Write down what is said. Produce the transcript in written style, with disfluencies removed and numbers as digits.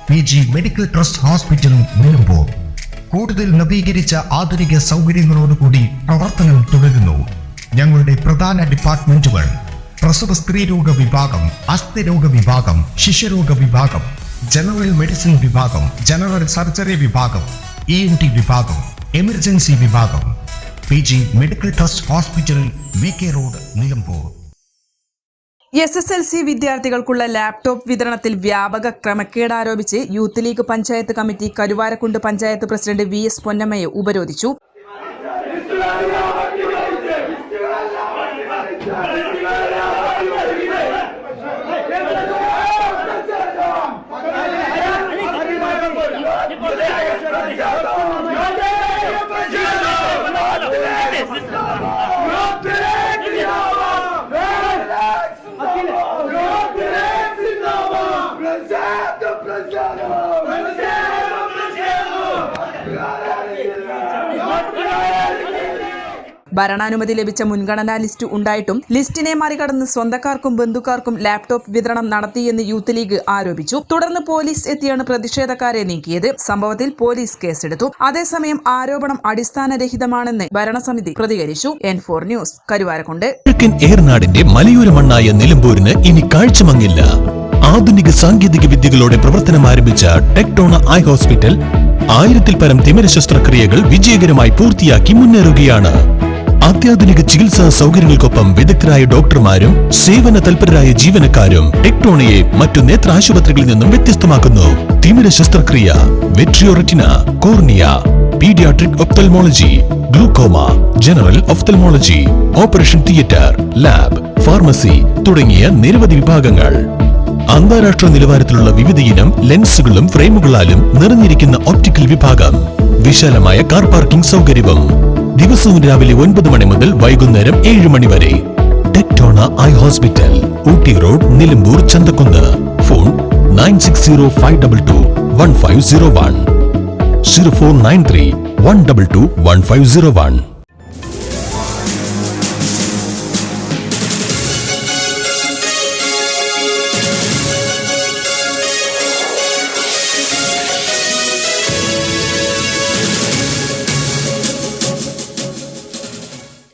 PG medical trust hospital Nilambur. കൂടുതൽ നവീകരിച്ച ആധുനിക സൗകര്യങ്ങളോടുകൂടി പ്രവർത്തനം തുടരുന്നു. ഞങ്ങളുടെ പ്രധാന ഡിപ്പാർട്ട്മെന്റുകൾ: പ്രസവ സ്ത്രീരോഗ വിഭാഗം, അസ്ഥിരോഗ വിഭാഗം, ശിശുരോഗ വിഭാഗം, ജനറൽ മെഡിസിൻ വിഭാഗം, ജനറൽ സർജറി വിഭാഗം, ENT വിഭാഗം, എമർജൻസി വിഭാഗം. PG medical trust hospital, VK road, Nilambur. SSLC വിദ്യാർത്ഥികൾക്കുള്ള ലാപ്ടോപ്പ് വിതരണത്തിൽ വ്യാപക ക്രമക്കേട് ആരോപിച്ച് youth league panchayat committee Karuvarakundu panchayat president VS പൊന്നമ്മയെ ഉപരോധിച്ചു. ഭരണാനുമതി ലഭിച്ച മുൻഗണനാ ലിസ്റ്റ് ഉണ്ടായിട്ടും ലിസ്റ്റിനെ മറികടന്ന് സ്വന്തക്കാർക്കും ബന്ധുക്കാർക്കും ലാപ്ടോപ്പ് വിതരണം നടത്തിയെന്ന് യൂത്ത് ലീഗ് ആരോപിച്ചു. തുടർന്ന് പോലീസ് എത്തിയാണ് പ്രതിഷേധക്കാരെ നീക്കിയത്. സംഭവത്തിൽ പോലീസ് കേസെടുത്തു. അതേസമയം ആരോപണം അടിസ്ഥാനരഹിതമാണെന്ന് ഭരണസമിതി പ്രതികരിച്ചു. N4 news, Karuvarakundu. കിഴക്കൻ ഏറനാടിന്റെ മലയോര മണ്ണായ നിലമ്പൂരിന് ഇനി കാഴ്ചമങ്ങില്ല. ആധുനിക സാങ്കേതിക വിദ്യകളോടെ പ്രവർത്തനം ആരംഭിച്ച ടെക്ടോണ ഐ ഹോസ്പിറ്റൽ 1000-ൽ പരം തിമിര ശസ്ത്രക്രിയകൾ വിജയകരമായി പൂർത്തിയാക്കി മുന്നേറുകയാണ്. അത്യാധുനിക ചികിത്സാ സൗകര്യങ്ങൾക്കൊപ്പം വിദഗ്ധരായ ഡോക്ടർമാരും സേവന തൽപരരായ ജീവനക്കാരും ടെക്ടോണയെ മറ്റു നേത്ര ആശുപത്രികളിൽ നിന്നും വ്യത്യസ്തമാക്കുന്നു. തിമിര ശസ്ത്രക്രിയ, vitreoretina, cornea, paediatric ophthalmology, glaucoma, general ophthalmology, operation theatre, lab, pharmacy തുടങ്ങിയ നിരവധി വിഭാഗങ്ങൾ. അന്താരാഷ്ട്ര നിലവാരത്തിലുള്ള വിവിധയിനം ലെൻസുകളും ഫ്രെയിമുകളാലും നിറഞ്ഞിരിക്കുന്ന ഒപ്റ്റിക്കൽ വിഭാഗം, വിശാലമായ കാർ പാർക്കിംഗ് സൗകര്യവും. ദിവസവും രാവിലെ 9 മണി മുതൽ വൈകുന്നേരം 7 മണി വരെ. Tectona eye hospital, Ooty road, Nilambur, Chanthakkunnu. Phone 9605221501, 0493 122 1501.